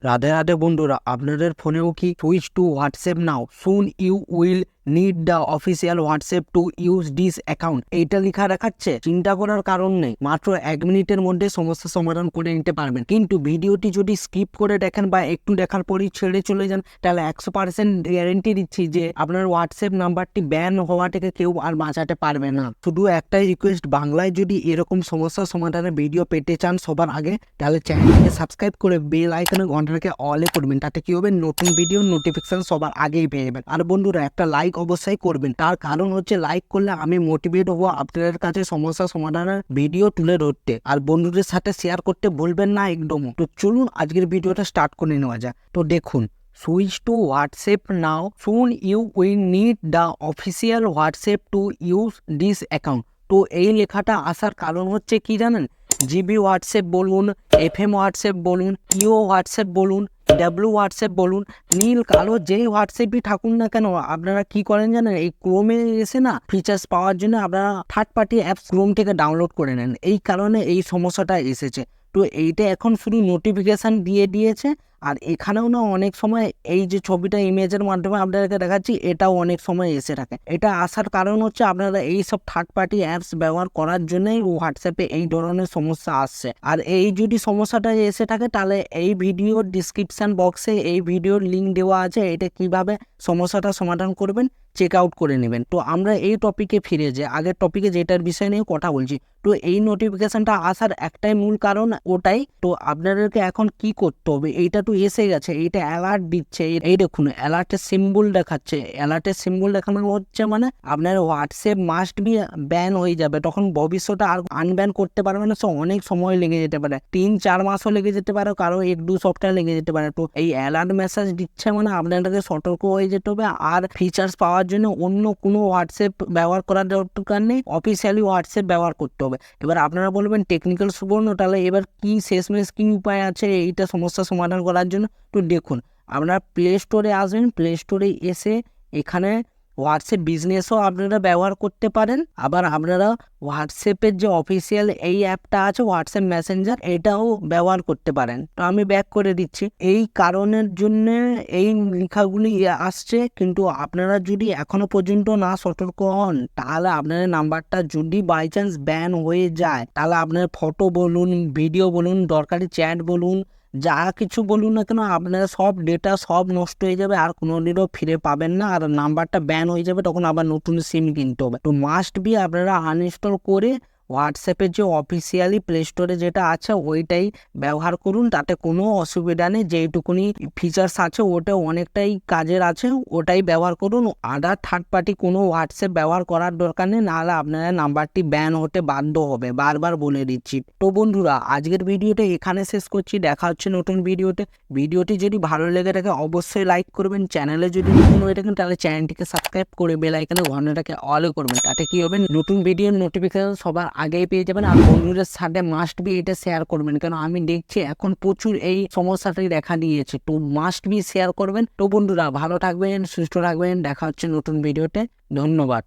রাধে রাধে বন্ধুরা, আপনাদের ফোনেও কি switch to WhatsApp now, soon you will need the official WhatsApp to use this account এইটা লেখা দেখাচ্ছে? চিন্তা করার কারণ নেই, মাত্র 1 মিনিটের মধ্যে সমস্যা সমাধান করে নিতে পারবেন। কিন্তু ভিডিওটি যদি স্কিপ করে দেখেন বা একটু দেখার পরই ছেড়ে চলে যান, তাহলে 100% গ্যারেন্টি দিচ্ছি যে আপনার হোয়াটসঅ্যাপ নাম্বারটি ব্যান হওয়া থেকে কেউ আর বাঁচাতে পারবে না। শুধু একটাই রিকোয়েস্ট, বাংলায় যদি এরকম সমস্যা সমাধানের ভিডিও পেতে চান সবার আগে, তাহলে চ্যানেলটিকে সাবস্ক্রাইব করে বেল আইকনে ঘন্টাটাকে অলে করবেন। তাতে কি হবে, নতুন ভিডিও নোটিফিকেশন সবার আগেই পেয়ে যাবেন। আর বন্ধুরা, একটা লাইক অবশ্যই করবেন, তার কারণ হচ্ছে লাইক করলে আমি মোটিভেট হবো আপনাদের কাছে সমস্যা সমাধানের ভিডিও তুলে ধরতে। আর বন্ধুদের সাথে শেয়ার করতে ভুলবেন না একদমও। তো চলুন আজকের ভিডিওটা স্টার্ট করে নেওয়া যায়। তো দেখুন, switch to WhatsApp now, soon you will need the official WhatsApp to use this account. তো এই লেখাটা আসার কারণ হচ্ছে কি জানেন? জিবি হোয়াটসঅ্যাপ বলুন, এফএম হোয়াটসঅ্যাপ বলুন, ইও হোয়াটসঅ্যাপ বলুন, ডাব্লিউ হোয়াটসঅ্যাপ বলুন, নীল কালো যেই হোয়াটসঅ্যাপই থাকুন না কেন, আপনারা কি করেন জানেন? এই ক্রোমে এসে না ফিচার্স পাওয়ার জন্য আপনারা থার্ড পার্টি অ্যাপস ক্রোম থেকে ডাউনলোড করে নেন। এই কারণে এই সমস্যাটা এসেছে। তো এইটা এখন শুধু নোটিফিকেশান দিয়ে দিয়েছে। আর এখানেও না অনেক সময় এই যে ছবিটা ইমেজের মাধ্যমে আপনাদেরকে দেখাচ্ছি, এটাও অনেক সময় এসে থাকে। এটা আসার কারণ হচ্ছে আপনারা এই সব থার্ড পার্টি অ্যাপস ব্যবহার করার জন্যই হোয়াটসঅ্যাপে এই ধরনের সমস্যা আসছে। আর এই যদি সমস্যাটা এসে থাকে, তাহলে এই ভিডিওর ডিসক্রিপশান বক্সে এই ভিডিওর লিঙ্ক দেওয়া আছে। এটা কিভাবে সমস্যাটা সমাধান করবেন চেক আউট করে নেবেন। তো আমরা এই টপিকে ফিরে যাই, আগের টপিকে যেটার বিষয় নিয়ে কথা বলছি। তো এই নোটিফিকেশনটা আসার একটাই মূল কারণ ওটাই। তো আপনাদেরকে এখন কি করতে হবে, এইটা তো এসে গেছে, এইটা অ্যালার্ট দিচ্ছে। এই দেখুন, অ্যালার্টের সিম্বল দেখাচ্ছে। অ্যালার্টের সিম্বল দেখানো হচ্ছে মানে আপনার হোয়াটসঅ্যাপ মাস্ট বি ব্যান হয়ে যাবে। তখন ভবিষ্যতে আর আনব্যান করতে পারবে না। অনেক সময় লেগে যেতে পারে, 3-4 মাসও লেগে যেতে পারে, কারো 1-2 সপ্তাহ লেগে যেতে পারে। তো এই অ্যালার্ট মেসেজ দিচ্ছে মানে আপনাদেরকে সতর্ক হয়ে যেতে হবে। আর ফিচার্স পাওয়ার জন্য অন্য কোনো হোয়াটসঅ্যাপ ব্যবহার করার দরকার নেই, অফিসিয়ালি হোয়াটসঅ্যাপ ব্যবহার করতে হবে। এবার আপনারা বলবেন টেকনিক্যাল সুবর্ণ, তাহলে এবার কি শেষমেশ কি উপায় আছে এইটা সমস্যা সমাধান করার জন্য? তো দেখুন, আপনারা প্লে স্টোরে আসবেন। প্লে স্টোরে এসে এখানে হোয়াটসঅ্যাপ বিজনেসও আপনারা ব্যবহার করতে পারেন। আবার আপনারা হোয়াটসঅ্যাপের যে অফিসিয়াল এই অ্যাপটা আছে হোয়াটসঅ্যাপ মেসেঞ্জার, এটাও ব্যবহার করতে পারেন। তো আমি ব্যাক করে দিচ্ছি। এই কারণের জন্য এই লেখাগুলি আসছে। কিন্তু আপনারা যদি এখনো পর্যন্ত না সতর্ক হন, তাহলে আপনার নাম্বারটা যদি বাই চান্স ব্যান হয়ে যায়, তাহলে আপনার ফটো বলুন, ভিডিও বলুন, দরকারি চ্যাট বলুন, যা কিছু বলুন না কেন, আপনার সব ডেটা সব নষ্ট হয়ে যাবে। আর কোনোদিনও ফিরে পাবেন না। আর নাম্বারটা ব্যান হয়ে যাবে, তখন আবার নতুন সিম কিনতে হবে। তো মাস্ট বি আপনারা আনইনস্টল করে হোয়াটসঅ্যাপের যে অফিসিয়ালি প্লে স্টোরে যেটা আছে ওইটাই ব্যবহার করুন। তাতে কোনো অসুবিধা নেই। যেইটুকুনি ফিচার্স আছে ওটা অনেকটাই কাজের আছে, ওটাই ব্যবহার করুন। আদার থার্ড পার্টি কোনো হোয়াটসঅ্যাপ ব্যবহার করার দরকার নেই, নাহলে আপনারা নাম্বারটি ব্যান হতে বাধ্য হবে। বারবার বলে দিচ্ছি। তো বন্ধুরা, আজকের ভিডিওটা এখানে শেষ করছি। দেখা হচ্ছে নতুন ভিডিওতে। ভিডিওটি যদি ভালো লেগে থাকে অবশ্যই লাইক করবেন। চ্যানেলে যদি নতুন হয়ে থাকেন তাহলে চ্যানেলটিকে সাবস্ক্রাইব করে বেল আইকনে ঘন্টাটাকে অল করবেন। তাতে কি হবে, নতুন ভিডিওর নোটিফিকেশন সবার আগেই পেয়ে যাবেন। আর বন্ধুদের সাথে মাস্ট বি এটা শেয়ার করবেন, কারণ আমি দেখছি এখন প্রচুর এই সমস্যাটাই দেখা দিয়েছে। তো মাস্ট বি শেয়ার করবেন। তো বন্ধুরা, ভালো থাকবেন, সুস্থ থাকবেন। দেখা হচ্ছে নতুন ভিডিওতে। ধন্যবাদ।